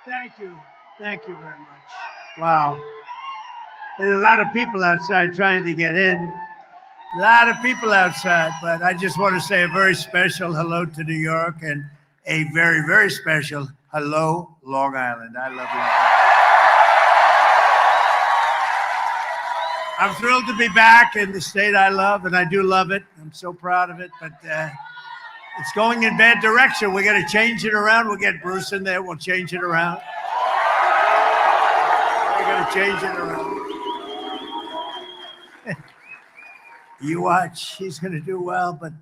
Thank you. Thank you very much. Wow. There's a lot of people outside trying to get in. A lot of people outside, but I just want to say a very special hello to New York and a very, very special hello, Long Island. I love Long Island. I'm thrilled to be back in the state I love, and I do love it. I'm so proud of it, but it's going in bad direction. We got to change it around. We'll get Bruce in there. We'll change it around. We're going to change it around. You watch. He's going to do well, but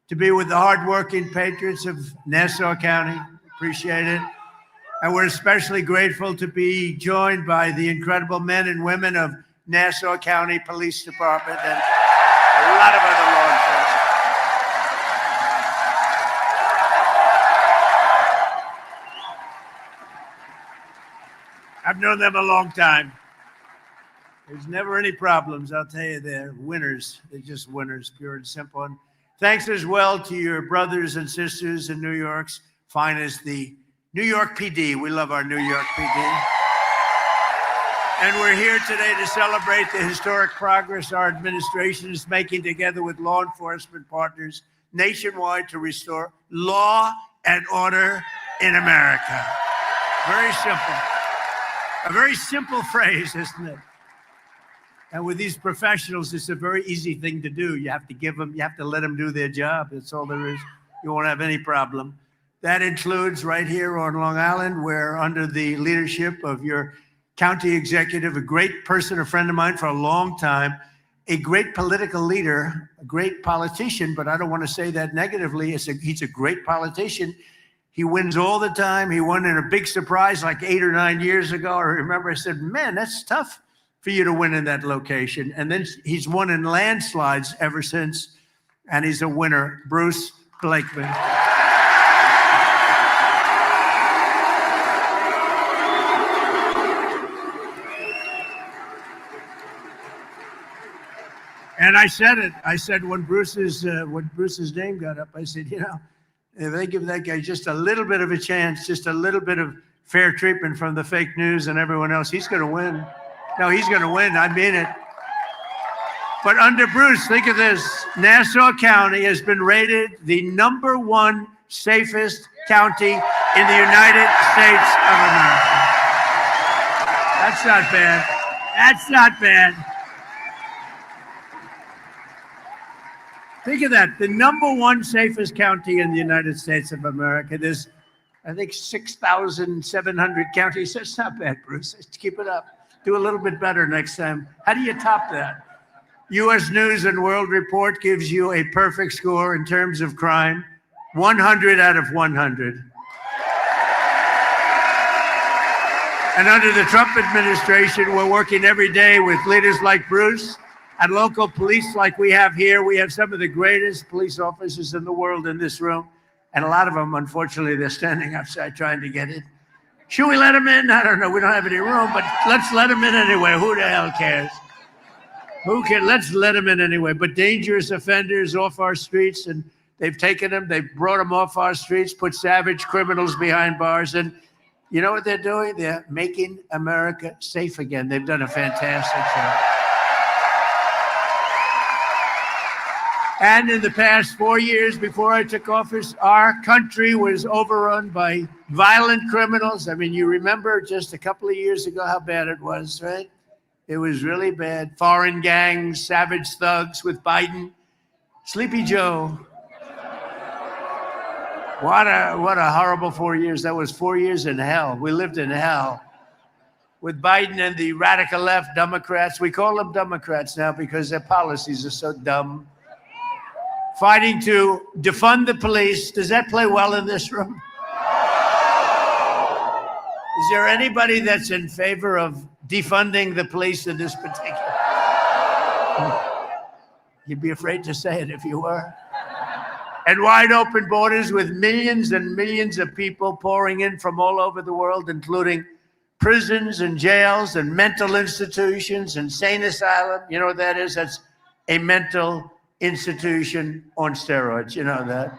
to be with the hardworking patriots of Nassau County, appreciate it. And we're especially grateful to be joined by the incredible men and women of Nassau County Police Department and a lot of other law enforcement. I've known them a long time. There's never any problems, I'll tell you. They're winners. They're just winners, pure and simple. And thanks as well to your brothers and sisters in New York's finest, the New York PD. We love our New York PD. And we're here today to celebrate the historic progress our administration is making together with law enforcement partners nationwide to restore law and order in America. Very simple. A very simple phrase, isn't it? And with these professionals, it's a very easy thing to do. You have to give them, you have to let them do their job. That's all there is. You won't have any problem. That includes right here on Long Island, where under the leadership of your county executive, a great person, a friend of mine for a long time, a great political leader, a great politician, but I don't want to say that negatively. He's a great politician. He wins all the time. He won in a big surprise like 8 or 9 years ago. I remember I said, man, that's tough for you to win in that location. And then he's won in landslides ever since, and he's a winner, Bruce Blakeman. And I said it. I said when Bruce's name got up, I said, you know, if they give that guy just a little bit of a chance, just a little bit of fair treatment from the fake news and everyone else, he's going to win. No, he's going to win. I mean it. But under Bruce, think of this. Nassau County has been rated the #1 safest county in the United States of America. That's not bad. That's not bad. Think of that, the #1 safest county in the United States of America. There's, I think, 6,700 counties. That's not bad, Bruce. Let's keep it up. Do a little bit better next time. How do you top that? U.S. News and World Report gives you a perfect score in terms of crime, 100 out of 100. And under the Trump administration, we're working every day with leaders like Bruce and local police like we have here. We have some of the greatest police officers in the world in this room. And a lot of them, unfortunately, they're standing outside trying to get in. Should we let them in? I don't know. We don't have any room, but let's let them in anyway. Who the hell cares? Who cares? Let's let them in anyway. But dangerous offenders off our streets, and they've taken them, they've brought them off our streets, put savage criminals behind bars. And you know what they're doing? They're making America safe again. They've done a fantastic job. And in the past 4 years before I took office, our country was overrun by violent criminals. I mean, you remember just a couple of years ago how bad it was, right? It was really bad. Foreign gangs, savage thugs with Biden. Sleepy Joe. What a horrible 4 years. That was 4 years in hell. We lived in hell. With Biden and the radical left Democrats. We call them Democrats now because their policies are so dumb. Fighting to defund the police. Does that play well in this room? Is there anybody that's in favor of defunding the police in this particular? You'd be afraid to say it if you were. And wide open borders with millions and millions of people pouring in from all over the world, including prisons and jails and mental institutions, insane asylum. You know what that is? That's a mental institution on steroids. You know that.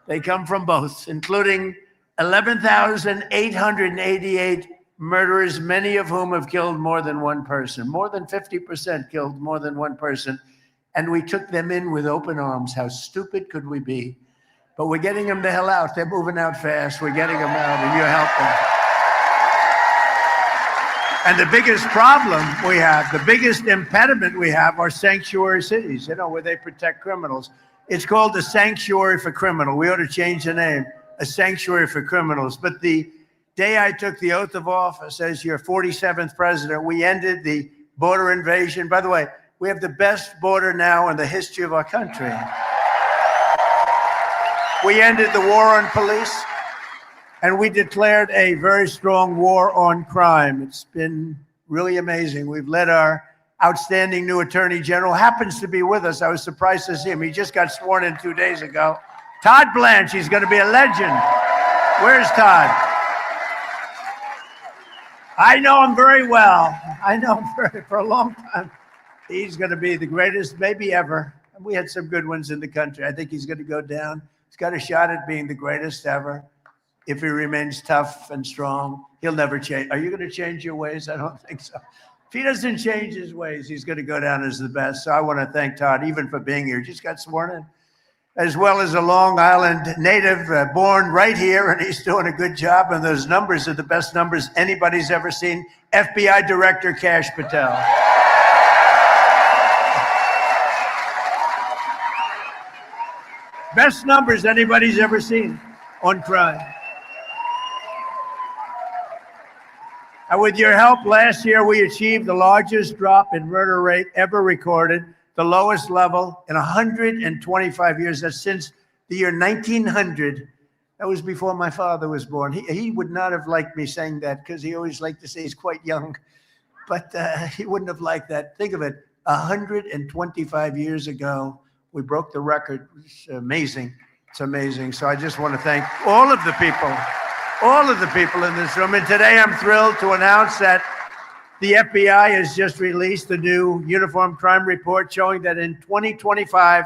They come from both, including 11,888 murderers, many of whom have killed more than one person. More than 50% killed more than one person. And we took them in with open arms. How stupid could we be? But we're getting them the hell out. They're moving out fast. We're getting them out, and you're helping. And the biggest problem we have, the biggest impediment we have are sanctuary cities, where they protect criminals. It's called a sanctuary for criminals. We ought to change the name, a sanctuary for criminals. But the day I took the oath of office as your 47th president, we ended the border invasion. By the way, we have the best border now in the history of our country. We ended the war on police, and we declared a very strong war on crime. It's been really amazing. We've let our outstanding new Attorney General, happens to be with us. I was surprised to see him. He just got sworn in 2 days ago. Todd Blanche, he's going to be a legend. Where's Todd? I know him very well. I know him for a long time. He's going to be the greatest maybe ever. We had some good ones in the country. I think he's going to go down. He's got a shot at being the greatest ever. If he remains tough and strong, he'll never change. Are you going to change your ways? I don't think so. If he doesn't change his ways, he's going to go down as the best. So I want to thank Todd, even for being here. Just got sworn in, as well as a Long Island native, born right here, and he's doing a good job. And those numbers are the best numbers anybody's ever seen. FBI Director Kash Patel. Best numbers anybody's ever seen on crime. And with your help, last year we achieved the largest drop in murder rate ever recorded, the lowest level in 125 years. That's since the year 1900. That was before my father was born. He would not have liked me saying that because he always liked to say he's quite young. But he wouldn't have liked that. Think of it, 125 years ago, we broke the record. It's amazing. It's amazing. So I just want to thank all of the people in this room. And today I'm thrilled to announce that the FBI has just released the new Uniform Crime Report showing that in 2025,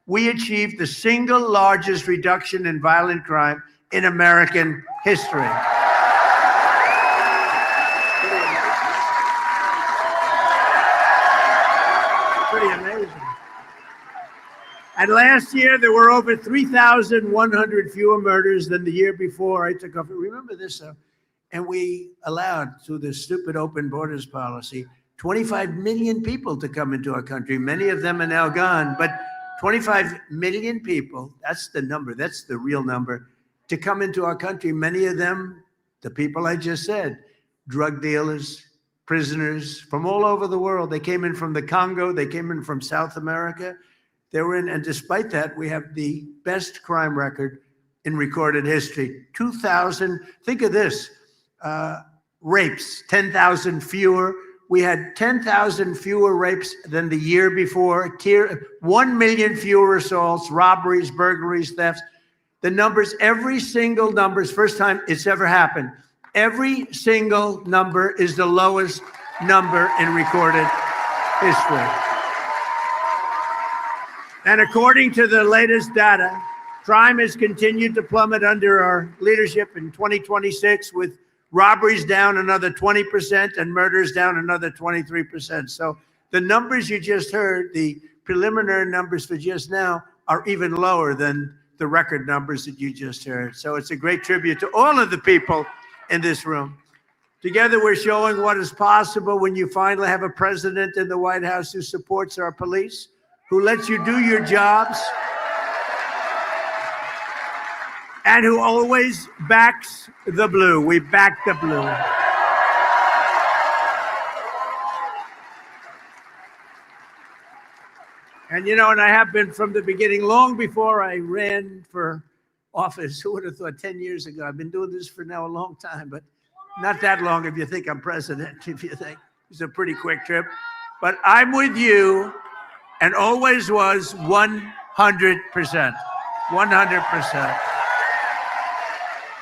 we achieved the single largest reduction in violent crime in American history. Pretty amazing. And last year, there were over 3,100 fewer murders than the year before I took office. Remember this, and we allowed, through the stupid open borders policy, 25 million people to come into our country. Many of them are now gone, but 25 million people, that's the number, that's the real number, to come into our country. Many of them, the people I just said, drug dealers, prisoners from all over the world. They came in from the Congo, they came in from South America. They were in, and despite that, we have the best crime record in recorded history. 2,000, think of this, rapes, 10,000 fewer. We had 10,000 fewer rapes than the year before, 1 million fewer assaults, robberies, burglaries, thefts. The numbers, every single number is first time it's ever happened. Every single number is the lowest number in recorded history. And according to the latest data, crime has continued to plummet under our leadership in 2026, with robberies down another 20% and murders down another 23%. So the numbers you just heard, the preliminary numbers for just now, are even lower than the record numbers that you just heard. So it's a great tribute to all of the people in this room. Together, we're showing what is possible when you finally have a president in the White House who supports our police, who lets you do your jobs, and who always backs the blue. We back the blue. And you know, and I have been from the beginning, long before I ran for office. Who would have thought 10 years ago? I've been doing this for now a long time, but not that long if you think I'm president, if you think. It's a pretty quick trip. But I'm with you, and always was 100%. 100%.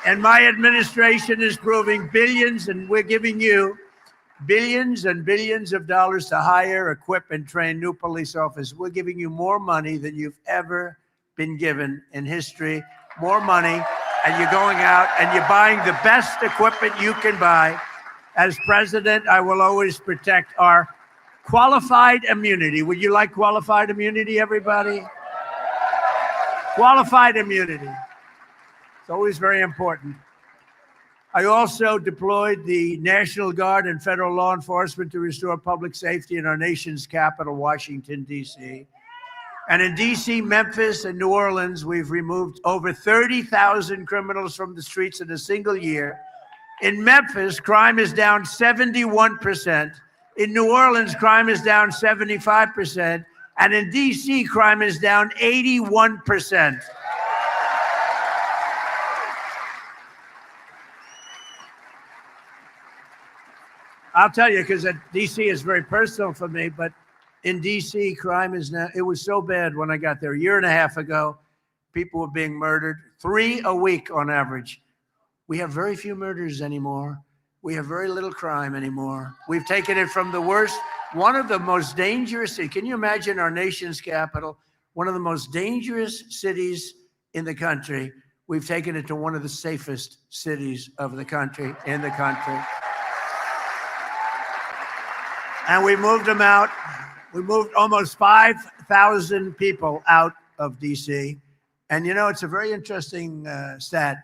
And my administration is proving billions, and we're giving you billions and billions of dollars to hire, equip, and train new police officers. We're giving you more money than you've ever been given in history. More money. and you're going out and you're buying the best equipment you can buy. As president, I will always protect our qualified immunity. Would you like qualified immunity, everybody? Qualified immunity. It's always very important. I also deployed the National Guard and federal law enforcement to restore public safety in our nation's capital, Washington, D.C. And in D.C., Memphis, and New Orleans, we've removed over 30,000 criminals from the streets in a single year. In Memphis, crime is down 71%. In New Orleans, crime is down 75%. And in D.C., crime is down 81%. I'll tell you, because D.C. is very personal for me, but in D.C., crime is now, it was so bad when I got there a year and a half ago. People were being murdered, 3 a week on average. We have very few murders anymore. We have very little crime anymore. We've taken it from the worst, one of the most dangerous, can you imagine our nation's capital, one of the most dangerous cities in the country. We've taken it to one of the safest cities of the country, in the country. And we moved them out. We moved almost 5,000 people out of D.C. And you know, it's a very interesting stat.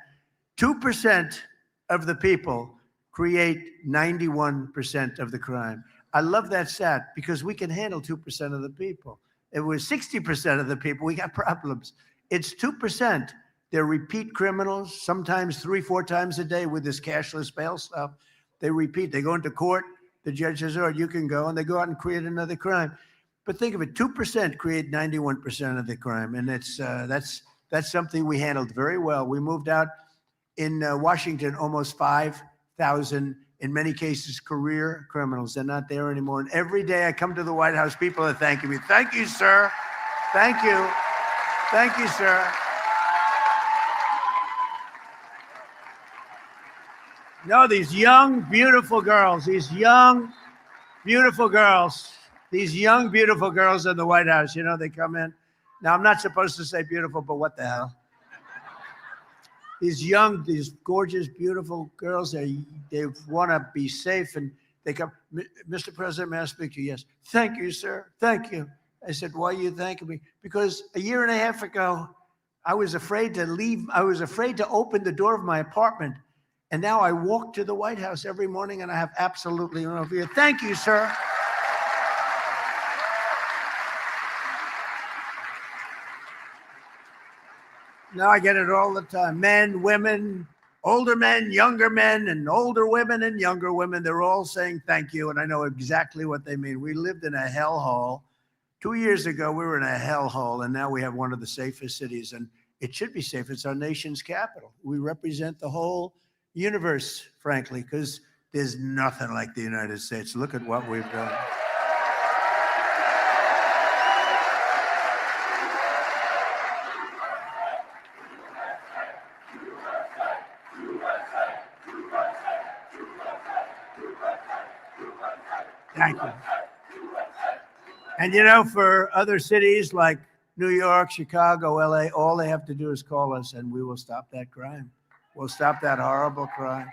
2% of the people create 91% of the crime. I love that stat because we can handle 2% of the people. If it was 60% of the people, we got problems. It's 2%. They're repeat criminals, sometimes 3-4 times a day with this cashless bail stuff. They repeat. They go into court. The judge says, "Oh, you can go," and they go out and create another crime. But think of it: 2% create 91% of the crime, and that's something we handled very well. We moved out in Washington almost 5,000, in many cases, career criminals. They're not there anymore. And every day I come to the White House, people are thanking me. "Thank you, sir. Thank you. Thank you, sir." No, these young, beautiful girls, these young, beautiful girls in the White House, you know, they come in. Now, I'm not supposed to say beautiful, but what the hell? These young, these gorgeous, beautiful girls, they want to be safe, and they come, "Mr. President, may I speak to you?" "Yes." "Thank you, sir. Thank you." I said, "Why are you thanking me?" "Because a year and a half ago, I was afraid to leave. I was afraid to open the door of my apartment. And now I walk to the White House every morning and I have absolutely no fear." "Thank you, sir." Now I get it all the time. Men, women, older men, younger men, and older women and younger women. They're all saying thank you. And I know exactly what they mean. We lived in a hellhole. 2 years ago, we were in a hellhole, and now we have one of the safest cities. And it should be safe. It's our nation's capital. We represent the whole universe, frankly, because there's nothing like the United States. Look at what we've done. Thank you. And you know, for other cities like New York, Chicago, LA, all they have to do is call us and we will stop that crime. We'll stop that horrible crime.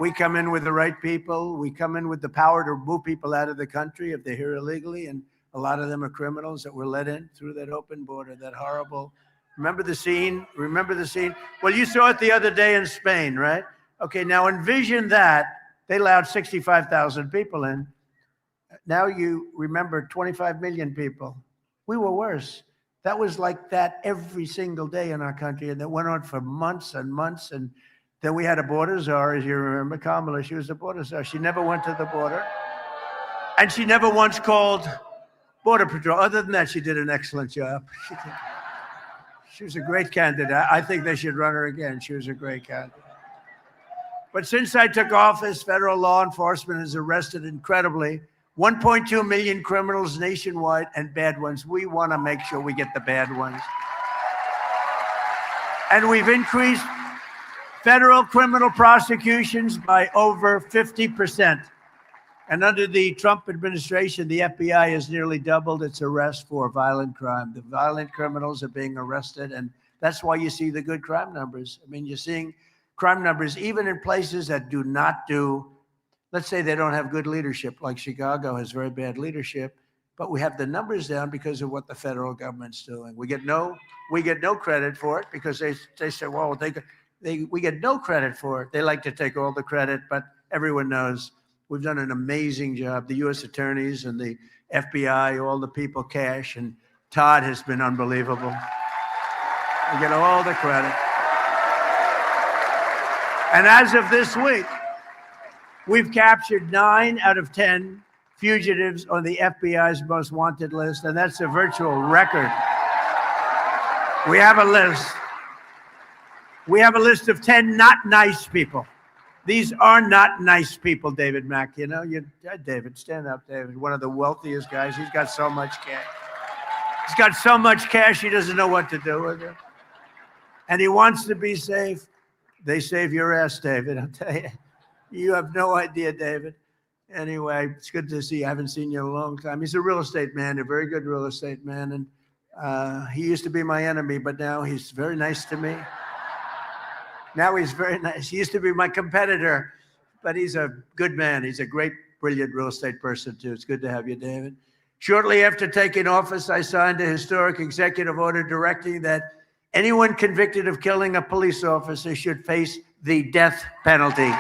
We come in with the right people. We come in with the power to move people out of the country if they're here illegally. And a lot of them are criminals that were let in through that open border, that horrible. Remember the scene? Remember the scene? Well, you saw it the other day in Spain, right? Okay, now envision that. They allowed 65,000 people in. Now you remember 25 million people. We were worse. That was like that every single day in our country, and that went on for months and months. And then we had a border czar, as you remember, Kamala. She was the border czar. She never went to the border, and she never once called Border Patrol. Other than that, she did an excellent job. She was a great candidate. I think they should run her again. She was a great candidate. But since I took office, federal law enforcement has arrested incredibly 1.2 million criminals nationwide, and bad ones. We want to make sure we get the bad ones. And we've increased federal criminal prosecutions by over 50%. And under the Trump administration, the FBI has nearly doubled its arrests for violent crime. The violent criminals are being arrested, and That's why you see the good crime numbers. I mean, you're seeing crime numbers even in places that do not do, let's say they don't have good leadership, like Chicago has very bad leadership, but we have the numbers down because of what the federal government's doing. We get no credit for it because they say, well, we get no credit for it. They like to take all the credit, but everyone knows we've done an amazing job. The U.S. attorneys and the FBI, all the people, Cash, and Todd has been unbelievable. We get all the credit. And as of this week, we've captured 9 out of 10 fugitives on the FBI's most wanted list, and that's a virtual record. We have a list. We have a list of 10 not nice people. These are not nice people, David Mack. You know, David, stand up, David. One of the wealthiest guys. He's got so much cash. He's got so much cash, he doesn't know what to do with it. And he wants to be safe. They save your ass, David, I'll tell you. You have no idea, David. Anyway, it's good to see you. I haven't seen you in a long time. He's a real estate man, a very good real estate man. And he used to be my enemy, but now he's very nice to me. Now he's very nice. He used to be my competitor, but he's a good man. He's a great, brilliant real estate person, too. It's good to have you, David. Shortly after taking office, I signed a historic executive order directing that anyone convicted of killing a police officer should face the death penalty.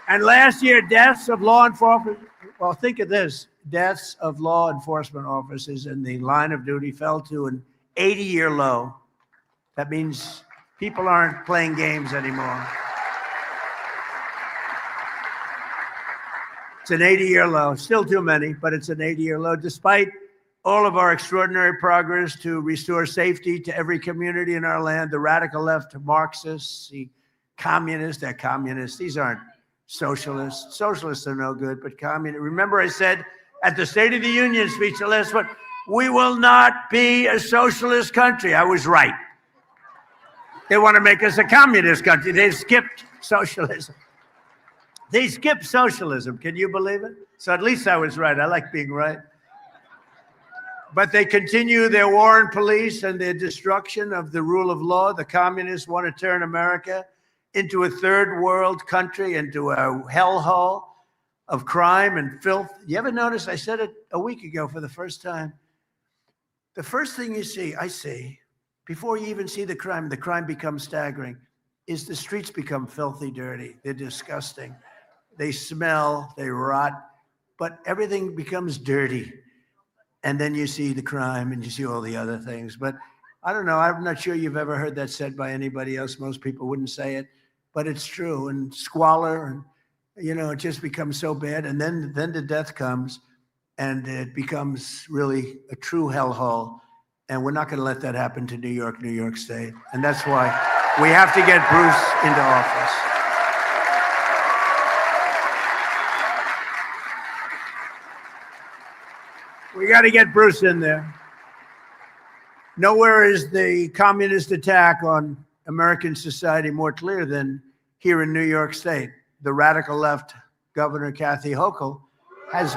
And last year, deaths of law enforcement, well, think of this, deaths of law enforcement officers in the line of duty fell to an 80-year low. That means people aren't playing games anymore. It's an 80-year low, still too many, but it's an 80-year low, despite all of our extraordinary progress to restore safety to every community in our land. The radical left, Marxists, the communists, they're communists. These aren't socialists. Socialists are no good, but communists. Remember I said at the State of the Union speech, the last one, we will not be a socialist country. I was right. They want to make us a communist country. They skipped socialism. They skipped socialism. Can you believe it? So at least I was right. I like being right. But they continue their war on police and their destruction of the rule of law. The communists want to turn America into a third world country, into a hellhole of crime and filth. You ever notice, I said it a week ago for the first time, the first thing you see, I see, before you even see the crime becomes staggering, is the streets become filthy dirty. They're disgusting. They smell, they rot, but everything becomes dirty. And then you see the crime and you see all the other things. But I don't know, I'm not sure you've ever heard that said by anybody else. Most people wouldn't say it, but it's true. And squalor, and you know, it just becomes so bad. And then the death comes, and it becomes really a true hellhole. And we're not going to let that happen to New York State. And that's why we have to get Bruce into office. We got to get Bruce in there. Nowhere is the communist attack on American society more clear than here in New York State. The radical left Governor Kathy Hochul has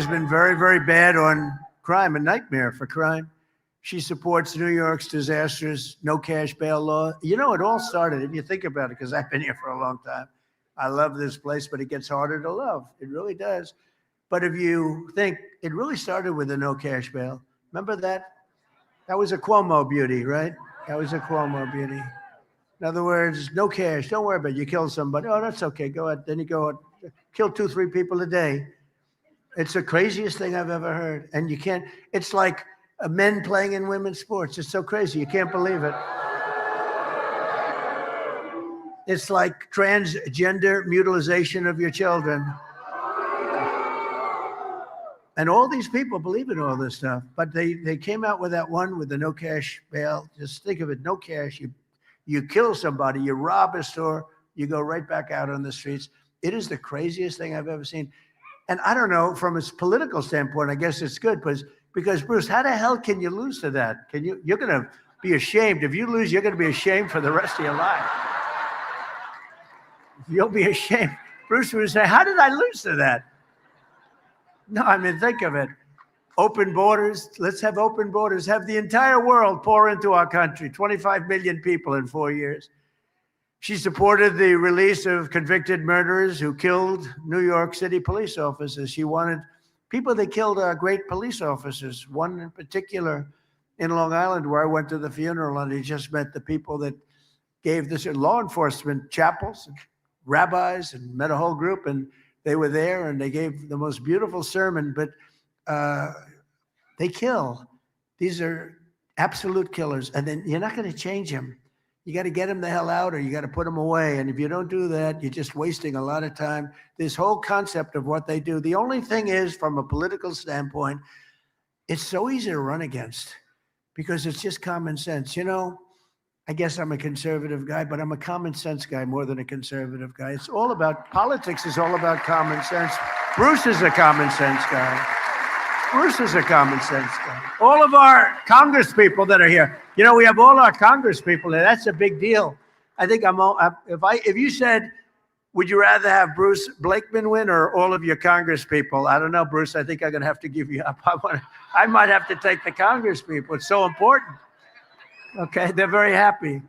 been very, very bad on crime, a nightmare for crime. She supports New York's disastrous no cash bail law. You know, it all started, if you think about it, because I've been here for a long time. I love this place, but it gets harder to love. It really does. But if you think, it really started with a no cash bail. Remember that? That was a Cuomo beauty, right? That was a Cuomo beauty. In other words, no cash. Don't worry about it. You kill somebody. Oh, that's okay. Go ahead. Then you go out, kill 2, 3 people a day. It's the craziest thing I've ever heard. And you can't, it's like men playing in women's sports. It's so crazy. You can't believe it. It's like transgender mutilization of your children. And all these people believe in all this stuff, but they came out with that one with the no cash bail. Just think of it, no cash. You kill somebody, you rob a store, you go right back out on the streets. It is the craziest thing I've ever seen. And I don't know, from a political standpoint, I guess it's good, because Bruce, how the hell can you lose to that? You're going to be ashamed. If you lose, you're going to be ashamed for the rest of your life. You'll be ashamed. Bruce would say, how did I lose to that? No, I mean, think of it. Open borders. Let's have open borders. Have the entire world pour into our country. 25 million people in 4 years. She supported the release of convicted murderers who killed New York City police officers. She wanted people that killed great police officers. One in particular in Long Island, where I went to the funeral, and he just met the people that gave this law enforcement chapels, and rabbis, and met a whole group, and they were there, and they gave the most beautiful sermon. But they kill. These are absolute killers, and then you're not going to change them. You got to get them the hell out, or you got to put them away. And if you don't do that, you're just wasting a lot of time. This whole concept of what they do. The only thing is, from a political standpoint, it's so easy to run against because it's just common sense. You know, I guess I'm a conservative guy, but I'm a common sense guy more than a conservative guy. It's all about, politics is all about common sense. Bruce is a common sense guy. Bruce is a common sense guy. All of our Congress people that are here, you know, we have all our Congress people there. That's a big deal. I think if you said, would you rather have Bruce Blakeman win or all of your Congress people? I don't know, Bruce. I think I'm going to have to give you up. I might have to take the Congress people. It's so important. Okay, they're very happy.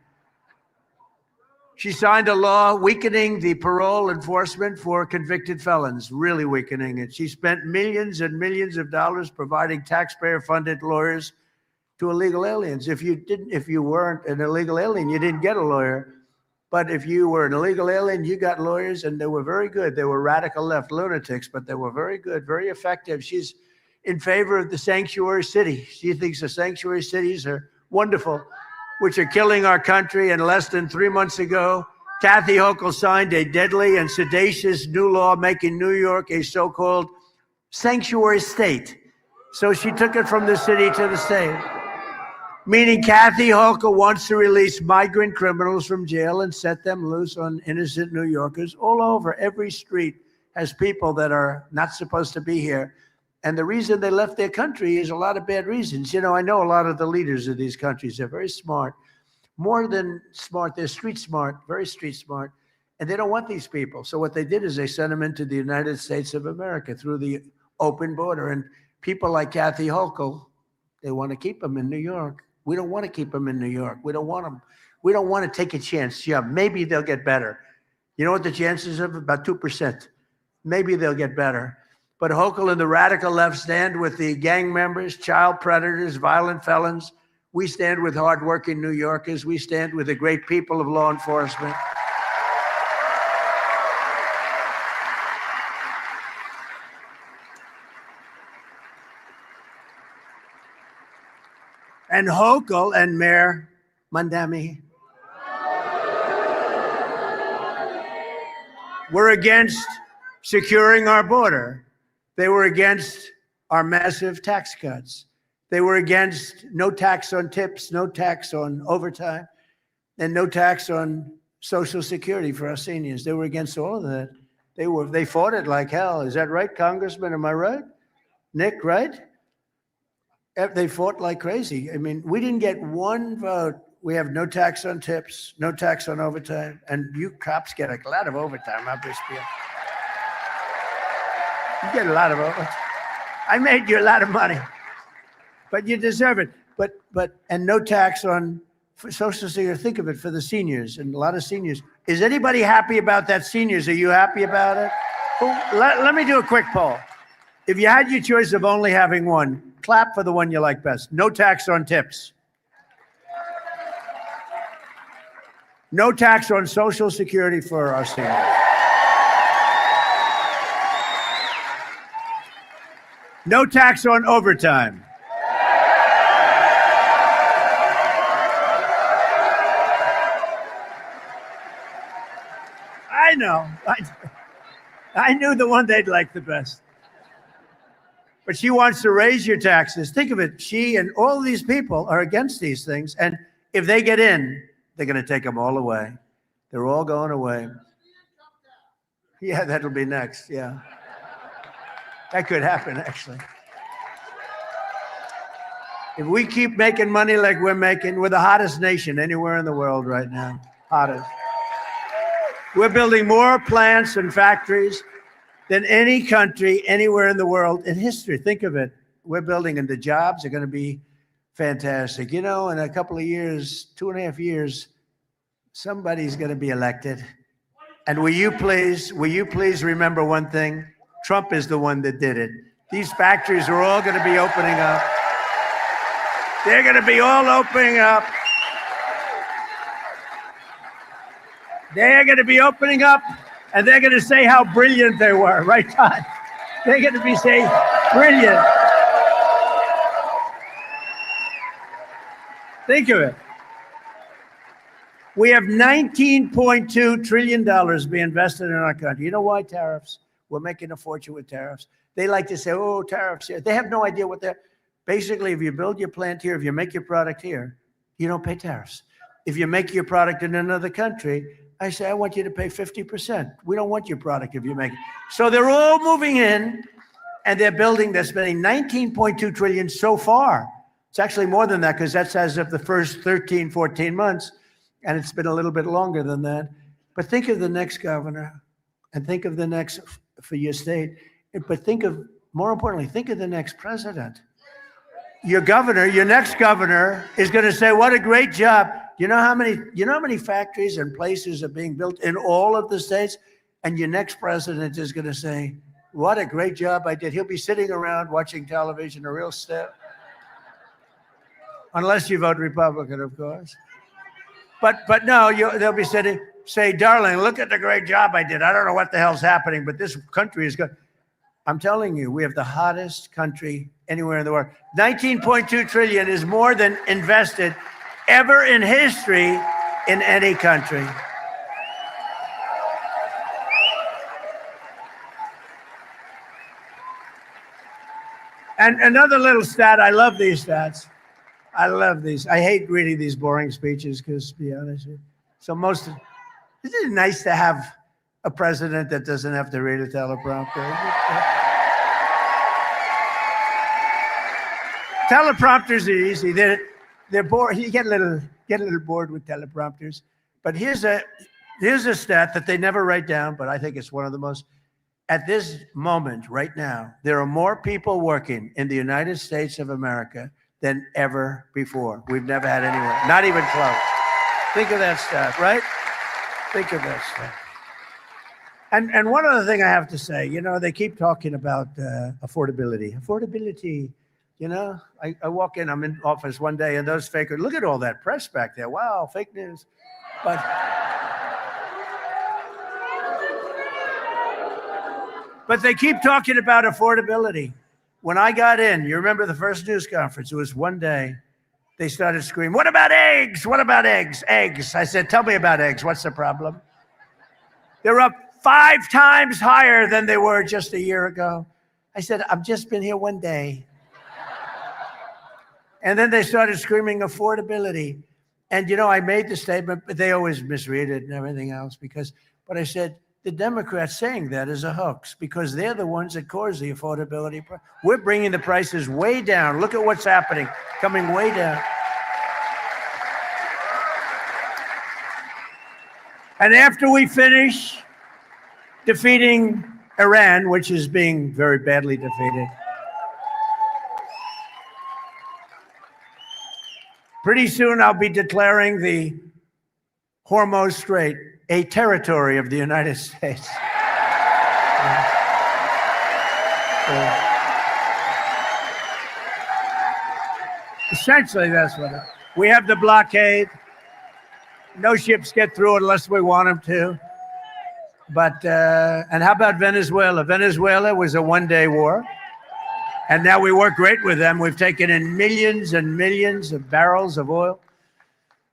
She signed a law weakening the parole enforcement for convicted felons, really weakening it. She spent millions and millions of dollars providing taxpayer-funded lawyers to illegal aliens. If you weren't an illegal alien, you didn't get a lawyer. But if you were an illegal alien, you got lawyers, and they were very good. They were radical left lunatics, but they were very good, very effective. She's in favor of the sanctuary city. She thinks the sanctuary cities are wonderful, which are killing our country. And less than 3 months ago, Kathy Hochul signed a deadly and seditious new law making New York a so-called sanctuary state. So she took it from the city to the state, meaning Kathy Hochul wants to release migrant criminals from jail and set them loose on innocent New Yorkers all over. Every street has people that are not supposed to be here. And the reason they left their country is a lot of bad reasons. You know, I know a lot of the leaders of these countries. They're very smart, more than smart. They're street smart, very street smart. And they don't want these people. So what they did is they sent them into the United States of America through the open border. And people like Kathy Hochul, they want to keep them in New York. We don't want to keep them in New York. We don't want them. We don't want to take a chance. Yeah, maybe they'll get better. You know what the chances of? About 2%. Maybe they'll get better. But Hochul and the radical left stand with the gang members, child predators, violent felons. We stand with hardworking New Yorkers. We stand with the great people of law enforcement. And Hochul and Mayor Mandami were against securing our border. They were against our massive tax cuts. They were against no tax on tips, no tax on overtime, and no tax on Social Security for our seniors. They were against all of that. They fought it like hell. Is that right, Congressman? Am I right? Nick, right? They fought like crazy. I mean, we didn't get one vote. We have no tax on tips, no tax on overtime, and you cops get a lot of overtime, obviously. You get a lot of overtime. I made you a lot of money, but you deserve it. And no tax on Social Security. Think of it for the seniors, and a lot of seniors. Is anybody happy about that? Seniors, are you happy about it? Well, let me do a quick poll. If you had your choice of only having one, clap for the one you like best. No tax on tips. No tax on Social Security for our seniors. No tax on overtime. I know. I knew the one they'd like the best. But she wants to raise your taxes. Think of it. She and all these people are against these things. And if they get in, they're going to take them all away. They're all going away. Yeah, that'll be next. Yeah. That could happen, actually. If we keep making money like we're making, we're the hottest nation anywhere in the world right now. Hottest. We're building more plants and factories than any country anywhere in the world in history. Think of it. We're building, and the jobs are going to be fantastic. You know, in a couple of years, 2.5 years, somebody's going to be elected. And will you please remember one thing? Trump is the one that did it. These factories are all going to be opening up. They're going to be all opening up. They're going to be opening up, and they're going to say how brilliant they were, right, Todd? They're going to be saying, brilliant. Think of it. We have $19.2 trillion being invested in our country. You know why? Tariffs. We're making a fortune with tariffs. They like to say, oh, tariffs here. They have no idea what they're. Basically, if you build your plant here, if you make your product here, you don't pay tariffs. If you make your product in another country, I say, I want you to pay 50%. We don't want your product if you make it. So they're all moving in, and they're spending $19.2 trillion so far. It's actually more than that, because that's as of the first 13, 14 months, and it's been a little bit longer than that. But think of the next governor, and think of the next for your state. But think of, more importantly, think of the next president. Your next governor is going to say, what a great job. You know how many factories and places are being built in all of the states? And your next president is going to say, what a great job I did. He'll be sitting around watching television, a real step. Unless you vote Republican, of course. But no, they'll be sitting, say, darling, look at the great job I did. I don't know what the hell's happening, but this country is good. I'm telling you, we have the hottest country anywhere in the world. 19.2 trillion is more than invested ever in history in any country. And another little stat, I love these stats. I love these. I hate reading these boring speeches because, to be honest, isn't it nice to have a president that doesn't have to read a teleprompter? Teleprompters are easy. They're bored. You get a little bored with teleprompters. But here's a stat that they never write down, but I think it's one of the most. At this moment, right now, there are more people working in the United States of America than ever before. We've never had anywhere, not even close. Think of that stat, right? Think of that stat. And one other thing I have to say, you know, they keep talking about affordability. Affordability, you know, I walk in, I'm in office one day, and those fakers, look at all that press back there. Wow, fake news. But they keep talking about affordability. When I got in, you remember the first news conference, it was one day, they started screaming, what about eggs? What about eggs? Eggs. I said, tell me about eggs. What's the problem? They're up 5 times higher than they were just a year ago. I said, I've just been here one day. And then they started screaming affordability. And, you know, I made the statement, but they always misread it and everything else but I said, the Democrats saying that is a hoax because they're the ones that cause the affordability. We're bringing the prices way down. Look at what's happening, coming way down. And after we finish defeating Iran, which is being very badly defeated, pretty soon I'll be declaring the Hormuz Strait a territory of the United States. Essentially, that's what it is. We have the blockade. No ships get through unless we want them to. But, and how about Venezuela? Venezuela was a one-day war. And now we work great with them. We've taken in millions and millions of barrels of oil.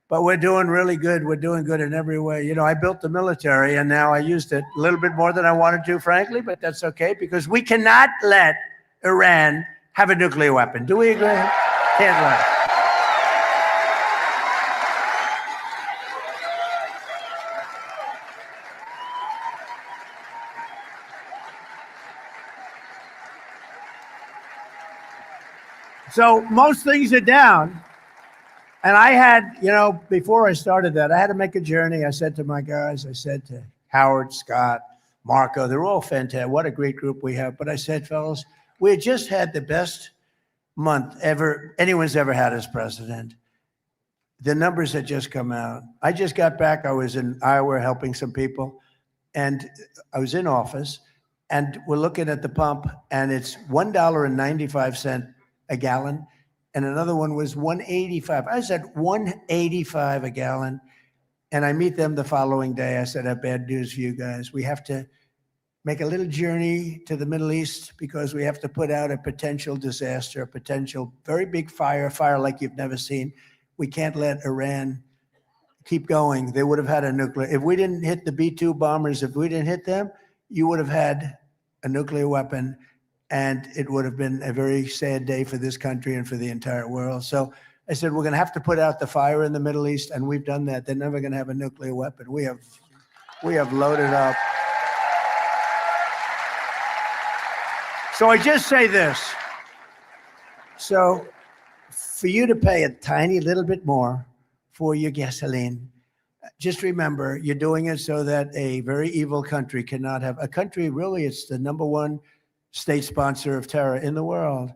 But we're doing really good. We're doing good in every way. You know, I built the military, and now I used it a little bit more than I wanted to, frankly, but that's okay, because we cannot let Iran have a nuclear weapon. Do we agree? Can't let it. So most things are down. And I had, before I started that, I had to make a journey. I said to my guys, I said to Howard, Scott, Marco, they're all fantastic. What a great group we have. But I said, fellas, we had just had the best month anyone's ever had as president. The numbers had just come out. I just got back. I was in Iowa helping some people, and I was in office, and we're looking at the pump, and it's $1.95 a gallon, and another one was $1.85. I said $1.85 a gallon, and I meet them the following day. I said, I have bad news for you guys. We have to make a little journey to the Middle East because we have to put out a potential disaster, a potential very big fire like you've never seen. We can't let Iran keep going. They would have had a nuclear. If we didn't hit the B-2 bombers, if we didn't hit them, you would have had a nuclear weapon, and it would have been a very sad day for this country and for the entire world. So I said, we're going to have to put out the fire in the Middle East, and we've done that. They're never going to have a nuclear weapon. We have loaded up. So I just say this. So for you to pay a tiny little bit more for your gasoline, just remember, you're doing it so that a very evil country cannot have a country. Really, it's the #1 state sponsor of terror in the world.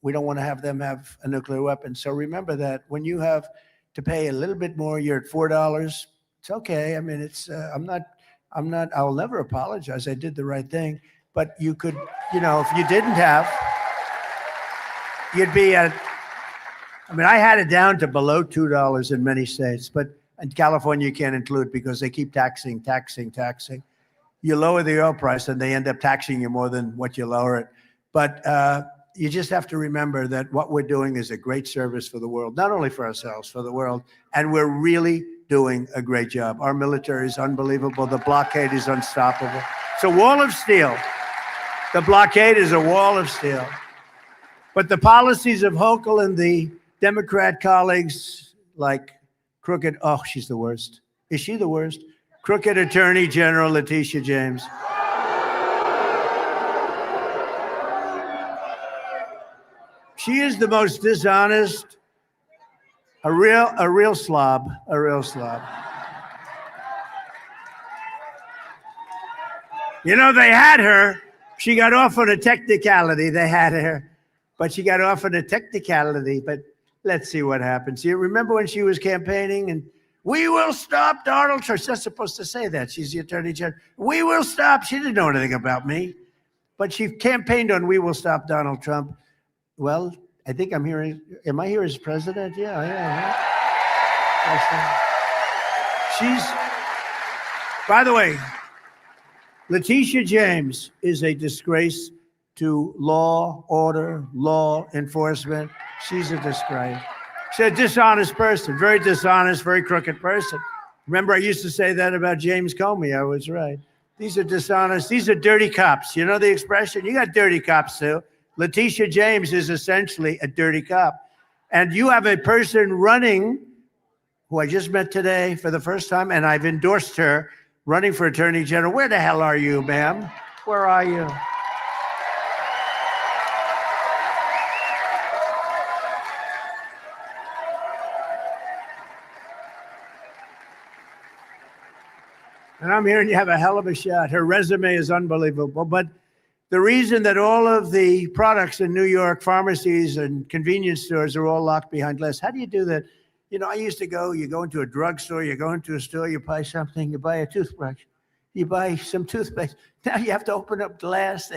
We don't want to have them have a nuclear weapon. So remember that when you have to pay a little bit more, you're at $4. It's okay. I mean, it's I'll never apologize. I did the right thing. But you could, if you didn't have, you'd be at, I had it down to below $2 in many states, but in California, you can't include because they keep taxing. You lower the oil price and they end up taxing you more than what you lower it. But you just have to remember that what we're doing is a great service for the world, not only for ourselves, for the world. And we're really doing a great job. Our military is unbelievable. The blockade is unstoppable. It's a wall of steel. The blockade is a wall of steel. But the policies of Hochul and the Democrat colleagues, like crooked, she's the worst. Is she the worst? Crooked Attorney General Letitia James. She is the most dishonest, a real slob. They had her. She got off on a technicality. They had her, but she got off on a technicality. But let's see what happens. You remember when she was campaigning and we will stop Donald Trump. She's not supposed to say that. She's the Attorney General. We will stop. She didn't know anything about me, but she campaigned on we will stop Donald Trump. Well, I think am I here as president? Yeah. By the way, Letitia James is a disgrace to law, order, law enforcement. She's a disgrace. She's a dishonest person, very dishonest, very crooked person. Remember, I used to say that about James Comey. I was right. These are dishonest. These are dirty cops. You know the expression? You got dirty cops too. Letitia James is essentially a dirty cop. And you have a person running, who I just met today for the first time, and I've endorsed her, running for Attorney General. Where the hell are you, ma'am? Where are you? And I'm hearing you have a hell of a shot. Her resume is unbelievable. But the reason that all of the products in New York, pharmacies and convenience stores are all locked behind glass, how do you do that? I used to you go into a drugstore, you go into a store, you buy something, you buy a toothbrush, you buy some toothpaste. Now you have to open up glass.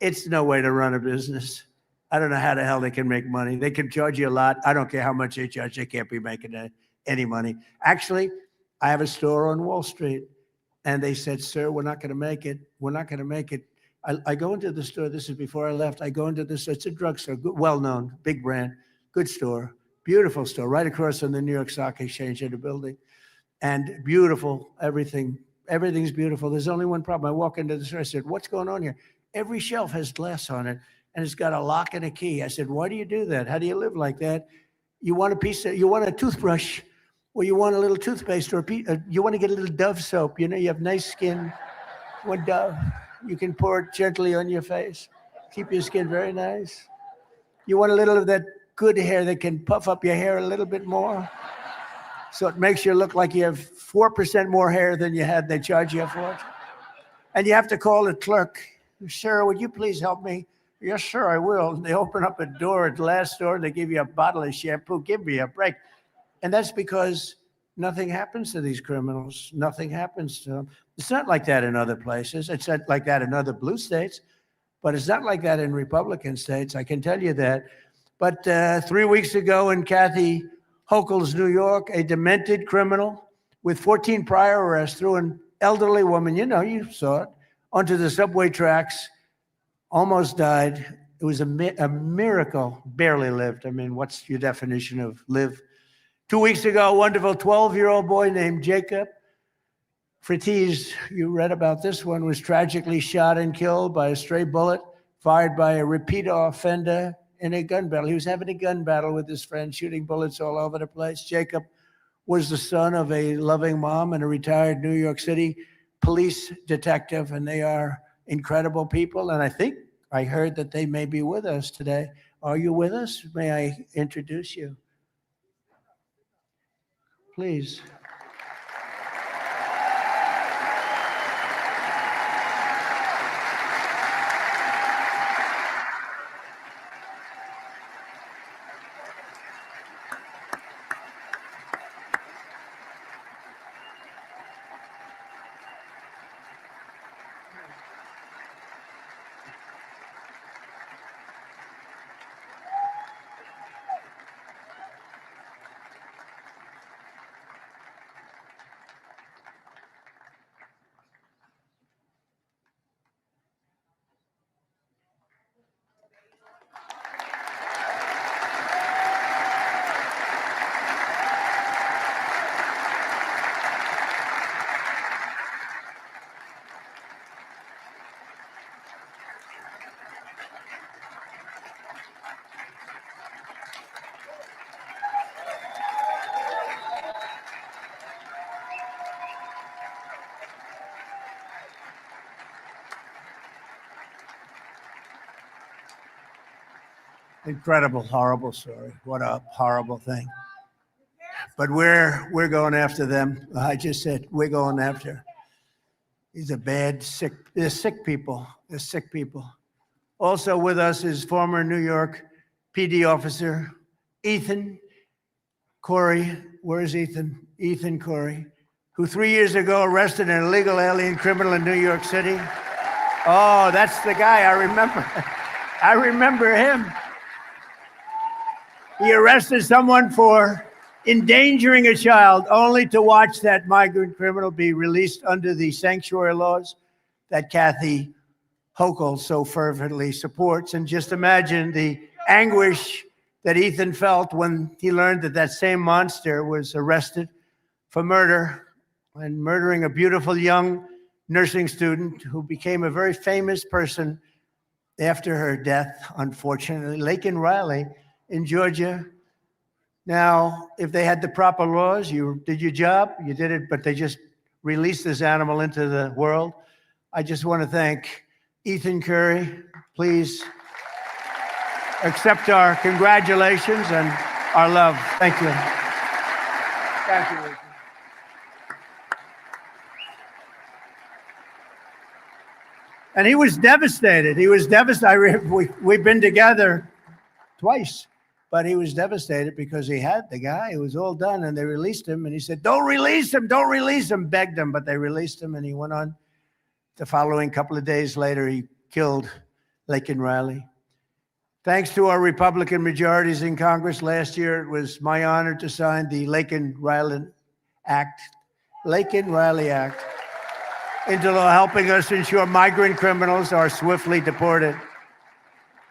It's no way to run a business. I don't know how the hell they can make money. They can charge you a lot. I don't care how much they charge. They can't be making any money. Actually, I have a store on Wall Street, and they said, sir, we're not going to make it. We're not going to make it. I go into the store. This is before I left. I go into this. It's a drugstore, well-known, big brand, good store, beautiful store, right across from the New York Stock Exchange in the building. And beautiful, everything's beautiful. There's only one problem. I walk into the store. I said, what's going on here? Every shelf has glass on it, and it's got a lock and a key. I said, why do you do that? How do you live like that? You want a toothbrush, or you want a little toothpaste, or you want to get a little Dove soap. You have nice skin. One Dove. You can pour it gently on your face. Keep your skin very nice. You want a little of that good hair that can puff up your hair a little bit more? So it makes you look like you have 4% more hair than you had. They charge you for it. And you have to call the clerk. Sir, would you please help me? Yes, sir, I will. They open up a door at the last store and they give you a bottle of shampoo. Give me a break. And that's because nothing happens to these criminals. Nothing happens to them. It's not like that in other places. It's not like that in other blue states, but it's not like that in Republican states. I can tell you that. But 3 weeks ago in Kathy Hochul's New York, a demented criminal with 14 prior arrests threw an elderly woman, you saw it, onto the subway tracks, almost died. It was a miracle, barely lived. I mean, what's your definition of live? 2 weeks ago, a wonderful 12-year-old boy named Jacob Fritiz, you read about this one, was tragically shot and killed by a stray bullet fired by a repeat offender in a gun battle. He was having a gun battle with his friend, shooting bullets all over the place. Jacob was the son of a loving mom and a retired New York City police detective, and they are incredible people. And I think I heard that they may be with us today. Are you with us? May I introduce you? Please. Incredible, horrible story. What a horrible thing. But we're going after them. I just said we're going after. These are bad, sick. They're sick people. They're sick people. Also with us is former New York PD officer Ethan Corey. Where is Ethan? Ethan Corey, who 3 years ago arrested an illegal alien criminal in New York City. Oh, that's the guy I remember. I remember him. He arrested someone for endangering a child, only to watch that migrant criminal be released under the sanctuary laws that Kathy Hochul so fervently supports. And just imagine the anguish that Ethan felt when he learned that that same monster was arrested for murder and murdering a beautiful young nursing student who became a very famous person after her death, unfortunately, Laken Riley in Georgia. Now, if they had the proper laws, you did your job, you did it, but they just released this animal into the world. I just want to thank Ethan Curry. Please accept our congratulations and our love. Thank you. Thank you, Ethan. And he was devastated. He was devastated. We've been together twice, but he was devastated because he had the guy. It was all done, and they released him. And he said, "Don't release him, don't release him," begged him, but they released him, and he went on. The following couple of days later, he killed Laken Riley. Thanks to our Republican majorities in Congress last year, it was my honor to sign the Laken Riley Act, into law, helping us ensure migrant criminals are swiftly deported.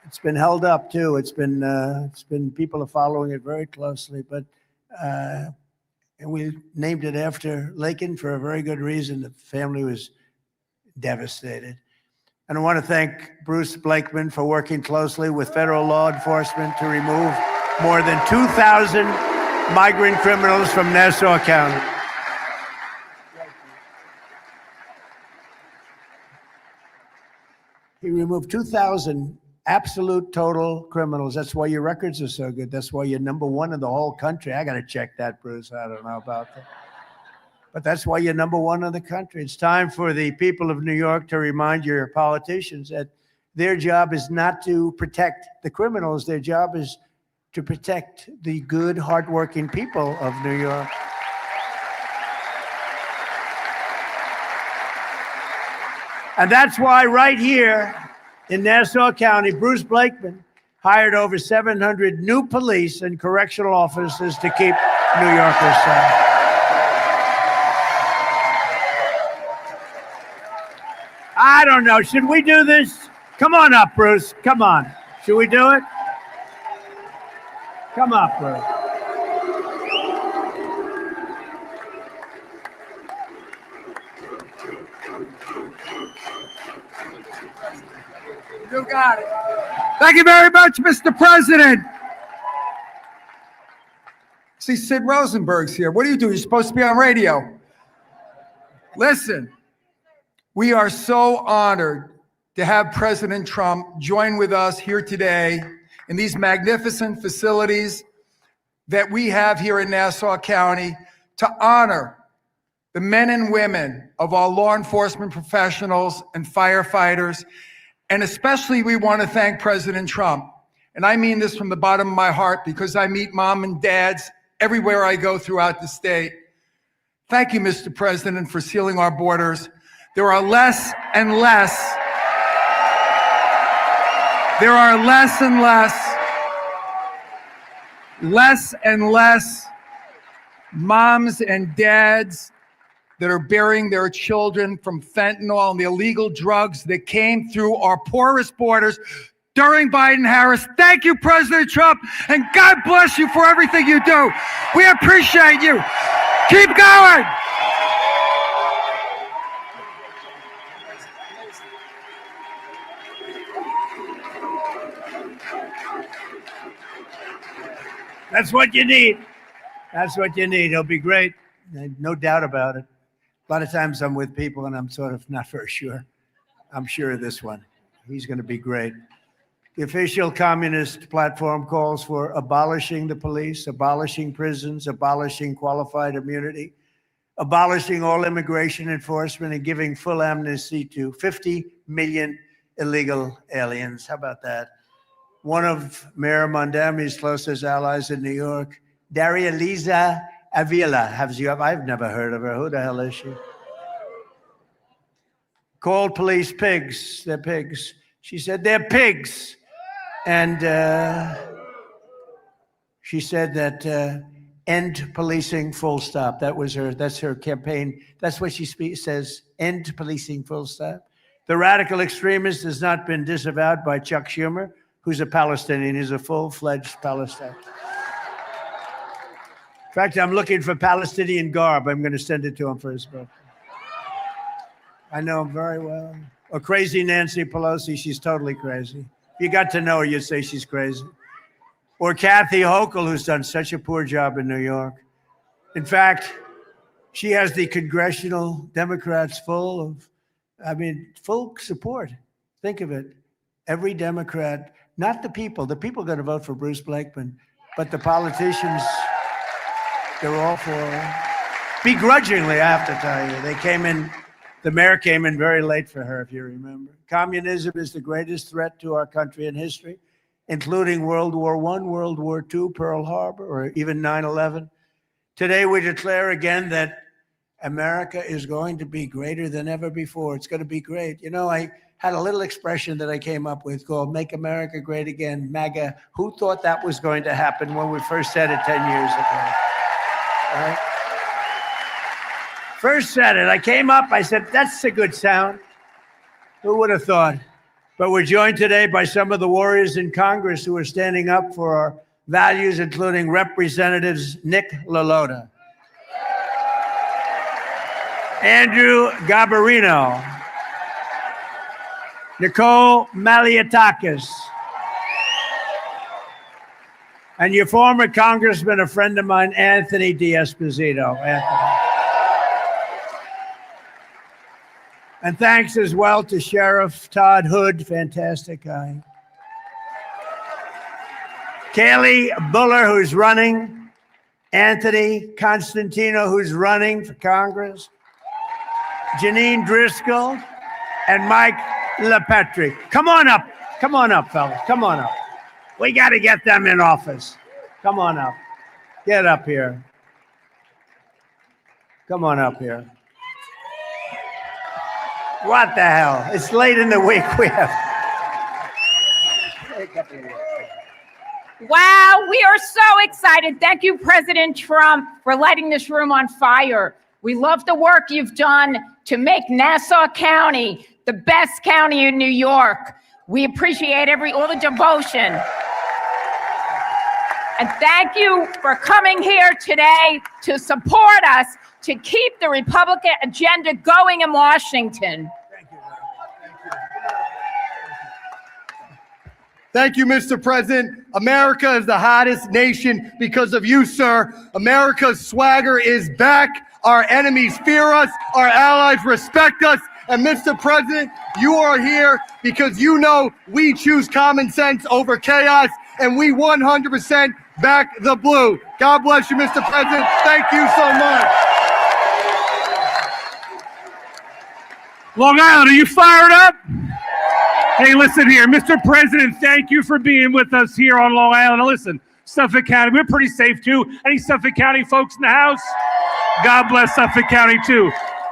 It's been held up too. It's been people are following it very closely, but and we named it after Laken for a very good reason. The family was devastated. And I want to thank Bruce Blakeman for working closely with federal law enforcement to remove more than 2,000 migrant criminals from Nassau County. He removed 2,000 absolute total criminals. That's why your records are so good. That's why you're #1 in the whole country. I got to check that, Bruce. I don't know about that. But that's why you're #1 in the country. It's time for the people of New York to remind your politicians that their job is not to protect the criminals. Their job is to protect the good, hardworking people of New York. And that's why right here in Nassau County, Bruce Blakeman hired over 700 new police and correctional officers to keep New Yorkers safe. I don't know. Should we do this? Come on up, Bruce. Come on. Should we do it? Come up, Bruce. You got it. Thank you very much, Mr. President. See, Sid Rosenberg's here. What do you do? You're supposed to be on radio. Listen, we are so honored to have President Trump join with us here today in these magnificent facilities that we have here in Nassau County to honor the men and women of our law enforcement professionals and firefighters. And especially we want to thank President Trump. And I mean this from the bottom of my heart because I meet mom and dads everywhere I go throughout the state. Thank you, Mr. President, for sealing our borders. There are less and less moms and dads that are burying their children from fentanyl and the illegal drugs that came through our porous borders during Biden-Harris. Thank you, President Trump, and God bless you for everything you do. We appreciate you. Keep going. That's what you need. That's what you need. It'll be great. No doubt about it. A lot of times I'm with people and I'm sort of not very sure. I'm sure of this one. He's going to be great. The official communist platform calls for abolishing the police, abolishing prisons, abolishing qualified immunity, abolishing all immigration enforcement, and giving full amnesty to 50 million illegal aliens. How about that? One of Mayor Mondami's closest allies in New York, Daria Liza Avila, I've never heard of her. Who the hell is she? Called police pigs. They're pigs. She said they're pigs. And she said that end policing, full stop. That's her campaign. That's what she says, end policing, full stop. The radical extremist has not been disavowed by Chuck Schumer, who's a Palestinian. He's a full-fledged Palestinian. In fact, I'm looking for Palestinian garb. I'm going to send it to him for his birthday. I know him very well. Or crazy Nancy Pelosi. She's totally crazy. If you got to know her, you'd say she's crazy. Or Kathy Hochul, who's done such a poor job in New York. In fact, she has the congressional Democrats full support. Think of it. Every Democrat, not the people. The people are going to vote for Bruce Blakeman, but the politicians, they're all for her. Begrudgingly, I have to tell you. The mayor came in very late for her, if you remember. Communism is the greatest threat to our country in history, including World War I, World War II, Pearl Harbor, or even 9/11. Today, we declare again that America is going to be greater than ever before. It's going to be great. You know, I had a little expression that I came up with called Make America Great Again, MAGA. Who thought that was going to happen when we first said it 10 years ago? All right? First said it. I came up, I said, that's a good sound. Who would have thought? But we're joined today by some of the warriors in Congress who are standing up for our values, including Representatives Nick LaLota, Andrew Garbarino, Nicole Malliotakis, and your former congressman, a friend of mine, Anthony D'Esposito. Anthony. And thanks as well to Sheriff Todd Hood, fantastic guy. Kaylee Buller, who's running. Anthony Constantino, who's running for Congress. Janine Driscoll and Mike LaPetri. Come on up, fellas. Come on up. We got to get them in office. Come on up. Get up here. Come on up here. What the hell? It's late in the week. We have. Wow, we are so excited. Thank you, President Trump, for lighting this room on fire. We love the work you've done to make Nassau County the best county in New York. We appreciate all the devotion. And thank you for coming here today to support us to keep the Republican agenda going in Washington. Thank you, Mr. President. America is the hottest nation because of you, sir. America's swagger is back. Our enemies fear us. Our allies respect us. And Mr. President, you are here because you know we choose common sense over chaos, and we 100% back the blue. God bless you, Mr. President. Thank you so much. Long Island, are you fired up? Hey, listen here, Mr. President, thank you for being with us here on Long Island. Now listen, Suffolk County, we're pretty safe too. Any Suffolk County folks in the house? God bless Suffolk County too.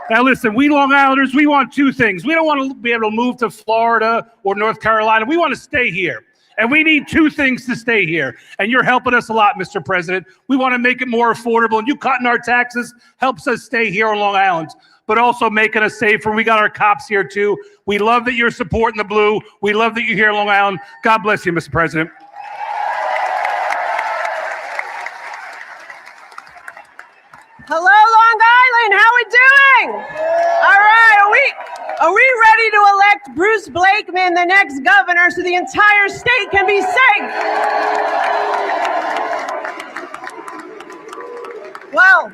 Now listen, we Long Islanders, we want two things. We don't want to be able to move to Florida or North Carolina. We want to stay here. And we need two things to stay here. And you're helping us a lot, Mr. President. We want to make it more affordable. And you cutting our taxes helps us stay here on Long Island, but also making us safer. We got our cops here too. We love that you're supporting the blue. We love that you're here on Long Island. God bless you, Mr. President. Hello, Long Island. How we doing? All right. Are we ready to elect Bruce Blakeman, the next governor, so the entire state can be safe? Well,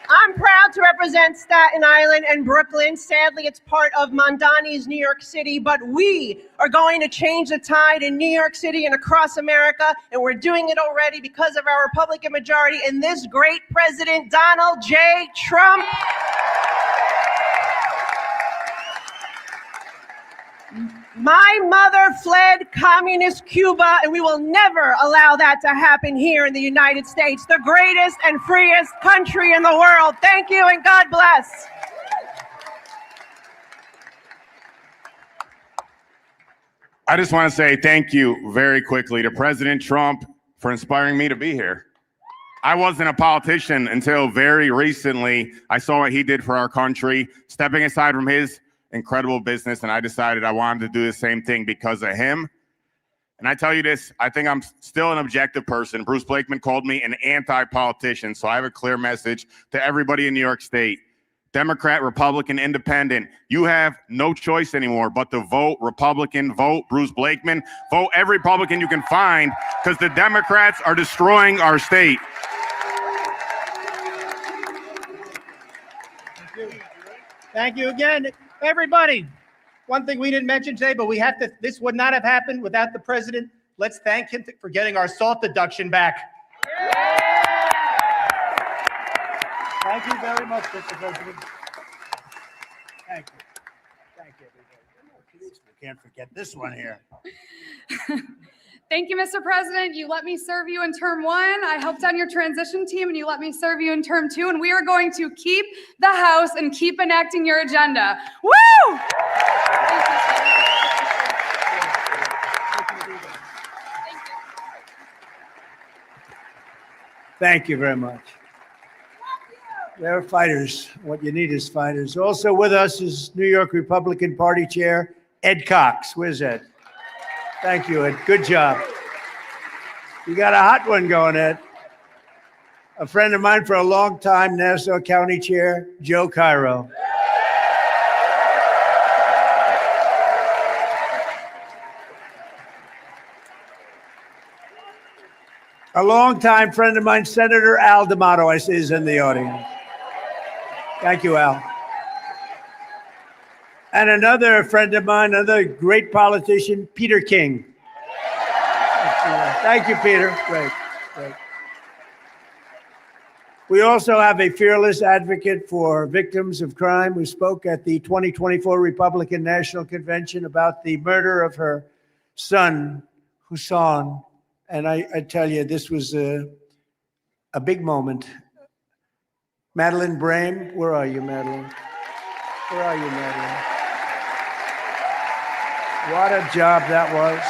I'm proud to represent Staten Island and Brooklyn. Sadly, it's part of Mondani's New York City, but we are going to change the tide in New York City and across America, and we're doing it already because of our Republican majority and this great president, Donald J. Trump. My mother fled communist Cuba, and we will never allow that to happen here in the United States, the greatest and freest country in the world. Thank you, and God bless. I just want to say thank you very quickly to President Trump for inspiring me to be here. I wasn't a politician until very recently. I saw what he did for our country, stepping aside from his incredible business, and I decided I wanted to do the same thing because of him. And I tell you this, I think I'm still an objective person. Bruce Blakeman called me an anti-politician, so I have a clear message to everybody in New York State. Democrat, Republican, Independent, you have no choice anymore but to vote Republican, vote Bruce Blakeman, vote every Republican you can find, because the Democrats are destroying our state. Thank you again, everybody. One thing we didn't mention today, but this would not have happened without the president. Let's thank him for getting our SALT deduction back. Thank you very much, Mr. President. Thank you. Thank you, everybody. We can't forget this one here. Thank you, Mr. President. You let me serve you in term 1. I helped on your transition team, and you let me serve you in term 2. And we are going to keep the House and keep enacting your agenda. Woo! Thank you very much. They're fighters. What you need is fighters. Also with us is New York Republican Party Chair Ed Cox. Where's Ed? Thank you, Ed. Good job. You got a hot one going, Ed. A friend of mine for a long time, Nassau County Chair Joe Cairo. A longtime friend of mine, Senator Al D'Amato, I see is in the audience. Thank you, Al. And another friend of mine, another great politician, Peter King. Thank you, Peter. Great. We also have a fearless advocate for victims of crime who spoke at the 2024 Republican National Convention about the murder of her son, Husan. And I tell you, this was a big moment. Madeline Brame, where are you, Madeline? Where are you, Madeline? What a job that was.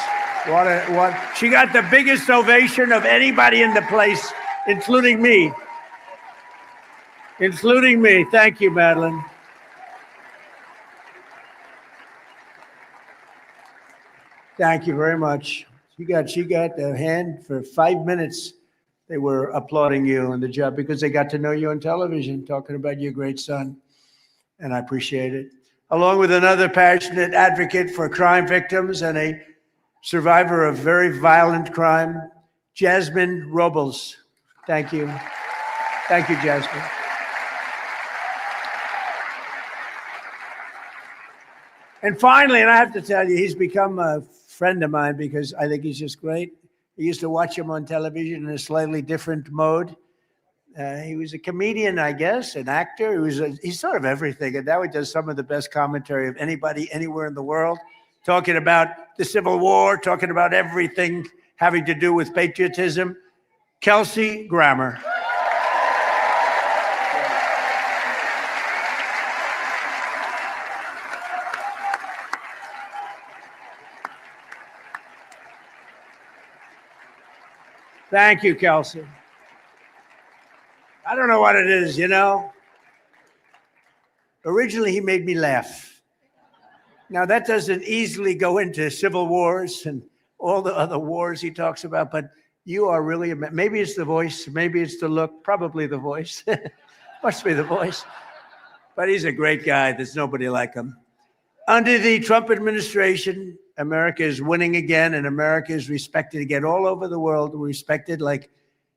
She got the biggest ovation of anybody in the place, including me. Thank you, Madeline. Thank you very much. She got a hand for 5 minutes. They were applauding you on the job because they got to know you on television, talking about your great son. And I appreciate it. Along with another passionate advocate for crime victims and a survivor of very violent crime, Jasmine Robles. Thank you. Thank you, Jasmine. And finally, and I have to tell you, he's become a friend of mine because I think he's just great. I used to watch him on television in a slightly different mode. He was a comedian, I guess, an actor. He's sort of everything. And now he does some of the best commentary of anybody anywhere in the world, talking about the Civil War, talking about everything having to do with patriotism. Kelsey Grammer. Thank you, Kelsey. I don't know what it is, you know. Originally, he made me laugh. Now, that doesn't easily go into civil wars and all the other wars he talks about, but you are really, maybe it's the voice, maybe it's the look, probably the voice. Must be the voice. But he's a great guy. There's nobody like him. Under the Trump administration, America is winning again, and America is respected again all over the world. We're respected like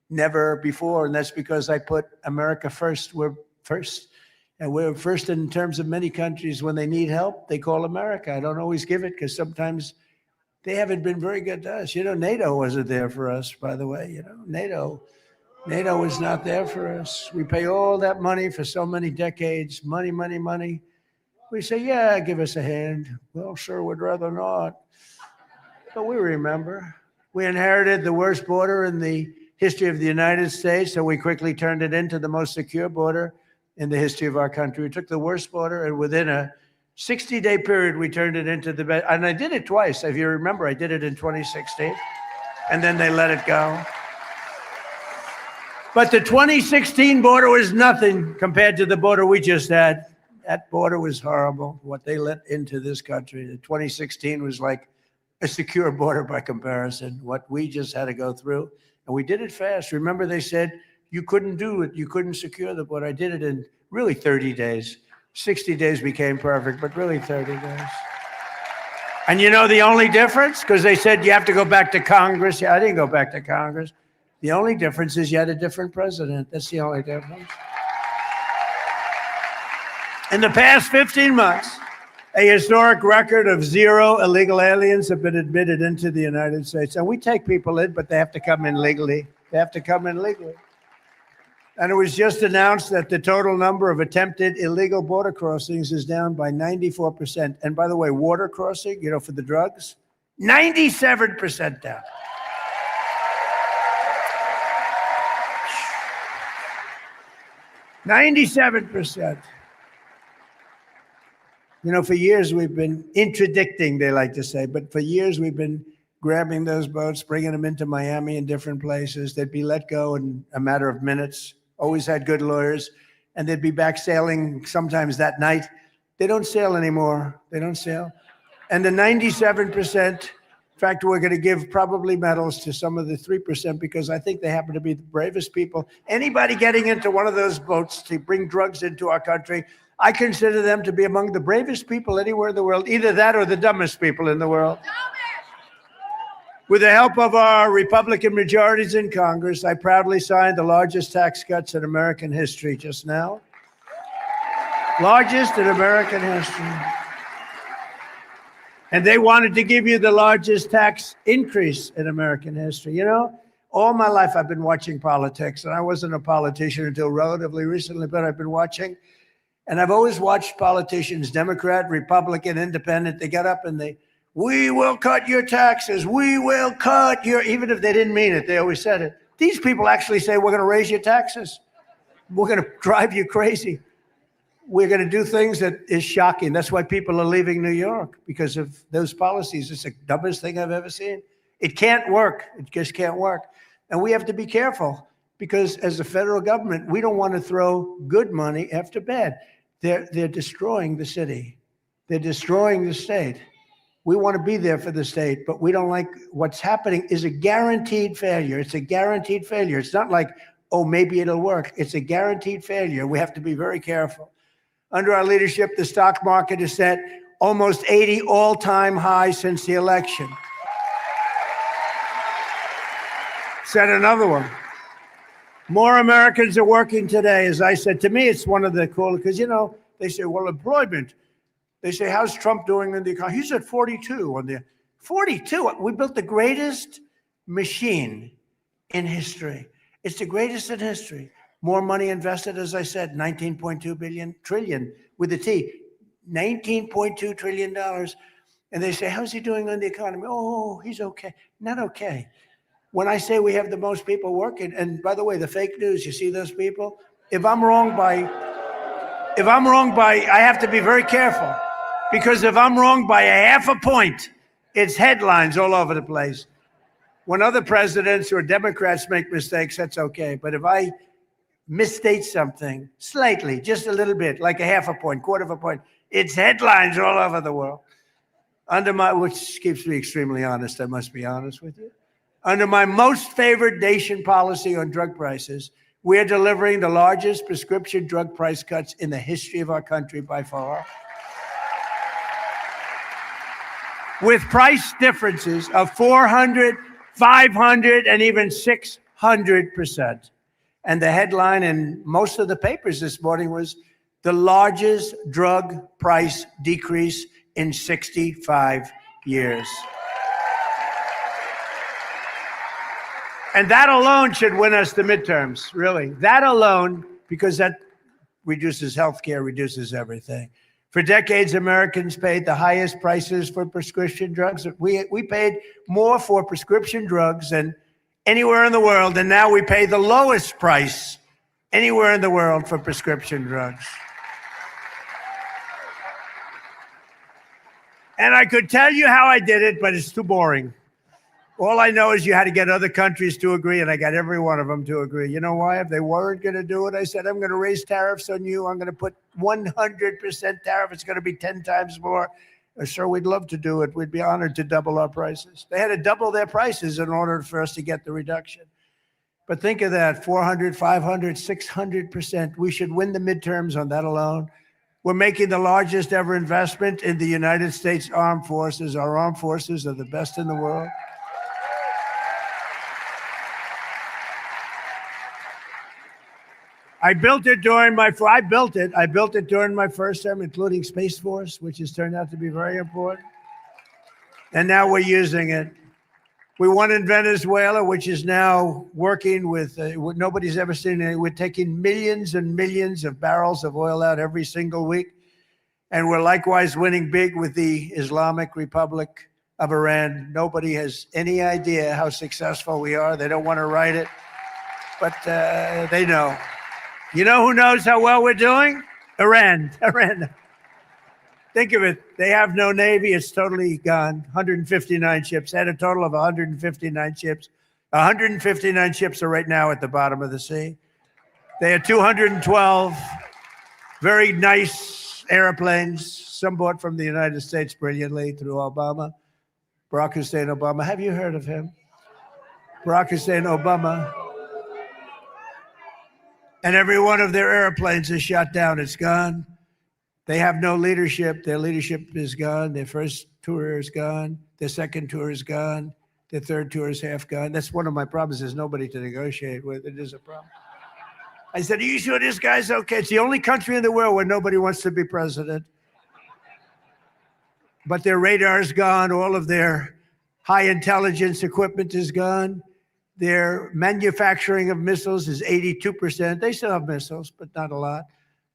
never before, and that's because I put America first. We're first, and we're first in terms of many countries. When they need help, they call America. I don't always give it because sometimes they haven't been very good to us. You know, NATO wasn't there for us, by the way. You know, NATO was not there for us. We pay all that money for so many decades, money. We say, yeah, give us a hand. Well, sure, would rather not. But we remember. We inherited the worst border in the history of the United States, so we quickly turned it into the most secure border in the history of our country. We took the worst border, and within a 60-day period, we turned it into the best. And I did it twice. If you remember, I did it in 2016, and then they let it go. But the 2016 border was nothing compared to the border we just had. That border was horrible, what they let into this country. The 2016 was like a secure border by comparison, what we just had to go through. And we did it fast. Remember, they said you couldn't do it. You couldn't secure the border. I did it in really 30 days. 60 days became perfect, but really 30 days. And you know the only difference? Because they said you have to go back to Congress. Yeah, I didn't go back to Congress. The only difference is you had a different president. That's the only difference. In the past 15 months, a historic record of 0 illegal aliens have been admitted into the United States. And we take people in, but they have to come in legally. And it was just announced that the total number of attempted illegal border crossings is down by 94%. And by the way, water crossing, you know, for the drugs, 97% down. %. You know, for years we've been interdicting, they like to say, but for years we've been grabbing those boats, bringing them into Miami and different places. They'd be let go in a matter of minutes, always had good lawyers, and they'd be back sailing sometimes that night. They don't sail anymore. They don't sail. And the 97%, in fact, we're going to give probably medals to some of the 3% because I think they happen to be the bravest people. Anybody getting into one of those boats to bring drugs into our country, I consider them to be among the bravest people anywhere in the world, either that or the dumbest people in the world. With the help of our Republican majorities in Congress, I proudly signed the largest tax cuts in American history just now. Largest in American history. And they wanted to give you the largest tax increase in American history. You know, all my life I've been watching politics, and I wasn't a politician until relatively recently, but I've been watching. And I've always watched politicians, Democrat, Republican, Independent, they get up and we will cut your taxes. We will cut your, even if they didn't mean it, they always said it. These people actually say, we're going to raise your taxes. We're going to drive you crazy. We're going to do things that is shocking. That's why people are leaving New York, because of those policies. It's the dumbest thing I've ever seen. It can't work. It just can't work. And we have to be careful, because as a federal government, we don't want to throw good money after bad. They're destroying the city. They're destroying the state. We want to be there for the state, but we don't like what's happening is a guaranteed failure. It's a guaranteed failure. It's not like, oh, maybe it'll work. It's a guaranteed failure. We have to be very careful. Under our leadership, the stock market is set almost 80 all-time highs since the election. Said another one. More Americans are working today. As I said, to me, it's one of the cool, because, you know, they say, well, employment. They say, how's Trump doing in the economy? He's at 42 on the 42. We built the greatest machine in history. It's the greatest in history. More money invested, as I said, 19.2 trillion with a T, $19.2 trillion. And they say, how's he doing on the economy? Oh, he's okay. Not okay. When I say we have the most people working, and by the way, the fake news, you see those people? If I'm wrong by, I have to be very careful, because if I'm wrong by a half a point, it's headlines all over the place. When other presidents or Democrats make mistakes, that's okay. But if I misstate something slightly, just a little bit, like a half a point, quarter of a point, it's headlines all over the world. Which keeps me extremely honest, I must be honest with you. Under my most favored nation policy on drug prices, we're delivering the largest prescription drug price cuts in the history of our country by far. With price differences of 400, 500, and even 600%. And the headline in most of the papers this morning was the largest drug price decrease in 65 years. And that alone should win us the midterms, really. That alone, because that reduces healthcare, reduces everything. For decades, Americans paid the highest prices for prescription drugs. We paid more for prescription drugs than anywhere in the world, and now we pay the lowest price anywhere in the world for prescription drugs. And I could tell you how I did it, but it's too boring. All I know is you had to get other countries to agree, and I got every one of them to agree. You know why? If they weren't going to do it, I said, I'm going to raise tariffs on you. I'm going to put 100% tariff. It's going to be 10 times more. Sure, we'd love to do it. We'd be honored to double our prices. They had to double their prices in order for us to get the reduction. But think of that, 400, 500, 600%. We should win the midterms on that alone. We're making the largest ever investment in the United States Armed Forces. Our armed forces are the best in the world. I built it during my first term, including Space Force, which has turned out to be very important. And now we're using it. We won in Venezuela, which is now working with what nobody's ever seen. We're taking millions and millions of barrels of oil out every single week. And we're likewise winning big with the Islamic Republic of Iran. Nobody has any idea how successful we are. They don't want to write it, but they know. You know who knows how well we're doing? Iran. Think of it. They have no Navy. It's totally gone. 159 ships. They had a total of 159 ships. 159 ships are right now at the bottom of the sea. They had 212 very nice airplanes, some bought from the United States brilliantly through Obama. Barack Hussein Obama. Have you heard of him? Barack Hussein Obama. And every one of their airplanes is shot down. It's gone. They have no leadership. Their leadership is gone. Their first tour is gone. Their second tour is gone. Their third tour is half gone. That's one of my problems. There's nobody to negotiate with. It is a problem. I said, are you sure this guy's okay? It's the only country in the world where nobody wants to be president. but their radar is gone. All of their high intelligence equipment is gone. Their manufacturing of missiles is 82%. They still have missiles, but not a lot.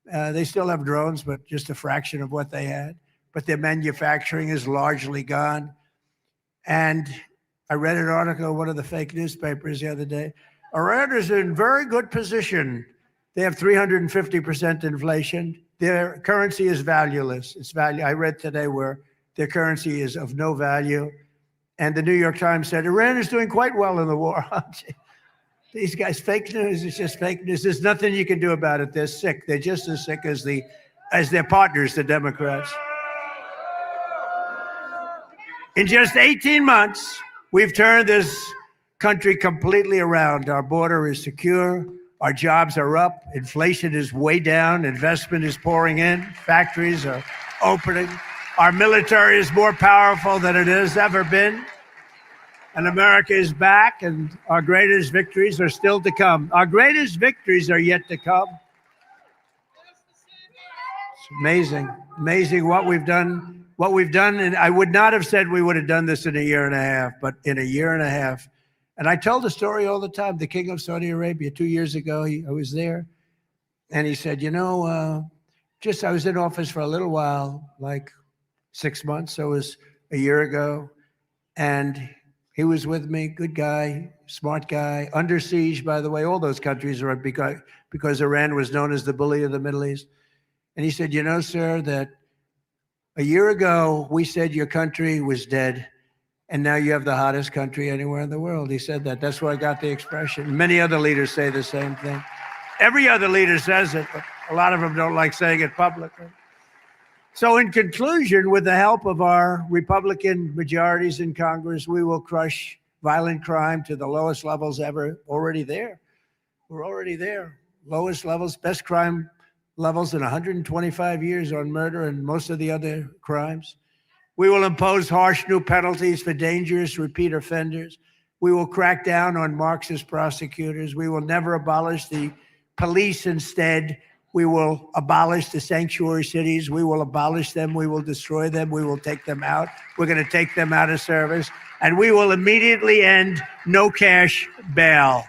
They still have drones, but just a fraction of what they had. But their manufacturing is largely gone. And I read an article in one of the fake newspapers the other day. Iran is in very good position. They have 350% inflation. Their currency is valueless. I read today where their currency is of no value. And the New York Times said, Iran is doing quite well in the war. These guys, fake news is just fake news. There's nothing you can do about it. They're sick. They're just as sick as their partners, the Democrats. In just 18 months, we've turned this country completely around. Our border is secure. Our jobs are up. Inflation is way down. Investment is pouring in. Factories are opening. Our military is more powerful than it has ever been. And America is back, and our greatest victories are still to come. Our greatest victories are yet to come. It's amazing what we've done. And I would not have said we would have done this in a year and a half, but in a year and a half. And I tell the story all the time. The king of Saudi Arabia, 2 years ago, I was there, and he said, I was in office for a little while, like 6 months. So it was a year ago, and he was with me. Good guy, smart guy, under siege, by the way. All those countries are because Iran was known as the bully of the Middle East. And he said, sir, that a year ago, we said your country was dead, and now you have the hottest country anywhere in the world. He said that. That's where I got the expression. Many other leaders say the same thing. Every other leader says it, but a lot of them don't like saying it publicly. So in conclusion, with the help of our Republican majorities in Congress, we will crush violent crime to the lowest levels ever. Already there. We're already there. Lowest levels, best crime levels in 125 years on murder and most of the other crimes. We will impose harsh new penalties for dangerous repeat offenders. We will crack down on Marxist prosecutors. We will never abolish the police. Instead, we will abolish the sanctuary cities. We will abolish them. We will destroy them. We will take them out. We're going to take them out of service. And we will immediately end no cash bail.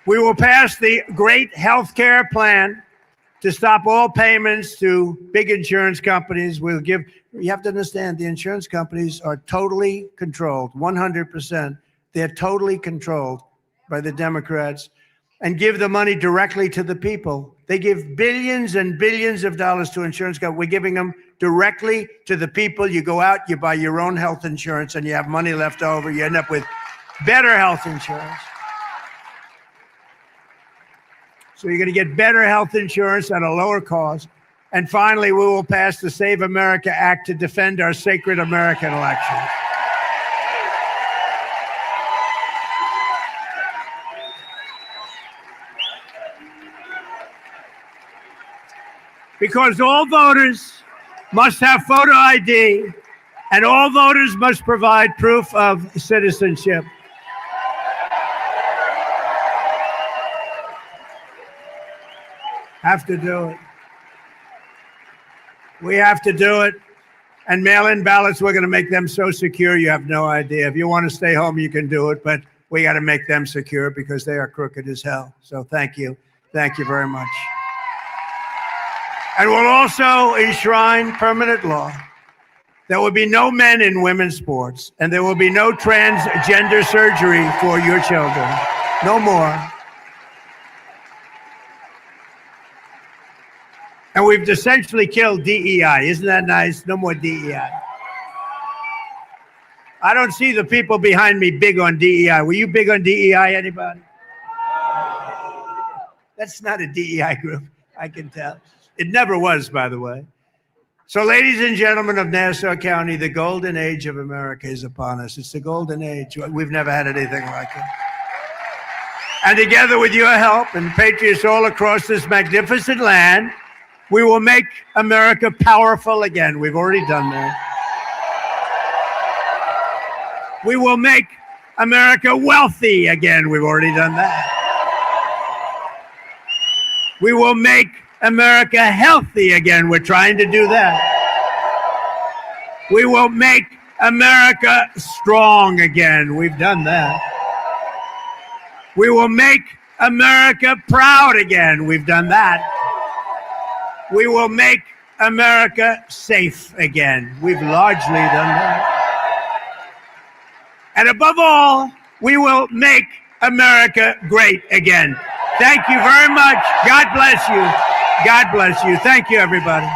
We will pass the great health care plan to stop all payments to big insurance companies. You have to understand, the insurance companies are totally controlled, 100%. They're totally controlled by the Democrats, and give the money directly to the people. They give billions and billions of dollars to insurance companies. We're giving them directly to the people. You go out, you buy your own health insurance, and you have money left over. You end up with better health insurance. So you're going to get better health insurance at a lower cost. And finally, we will pass the Save America Act to defend our sacred American elections. Because all voters must have photo ID, and all voters must provide proof of citizenship. Have to do it. We have to do it. And mail-in ballots, we're going to make them so secure you have no idea. If you want to stay home, you can do it, but we got to make them secure because they are crooked as hell. So thank you. Thank you very much. And we'll also enshrine permanent law. There will be no men in women's sports, and there will be no transgender surgery for your children. No more. And we've essentially killed DEI. Isn't that nice? No more DEI. I don't see the people behind me big on DEI. Were you big on DEI, anybody? That's not a DEI group, I can tell. It never was, by the way. So, ladies and gentlemen of Nassau County, the golden age of America is upon us. It's the golden age. We've never had anything like it. And together with your help and patriots all across this magnificent land, we will make America powerful again. We've already done that. We will make America wealthy again. We've already done that. We will make America healthy again. We're trying to do that. We will make America strong again. We've done that. We will make America proud again. We've done that. We will make America safe again. We've largely done that. And above all, we will make America great again. Thank you very much. God bless you. God bless you. Thank you, everybody.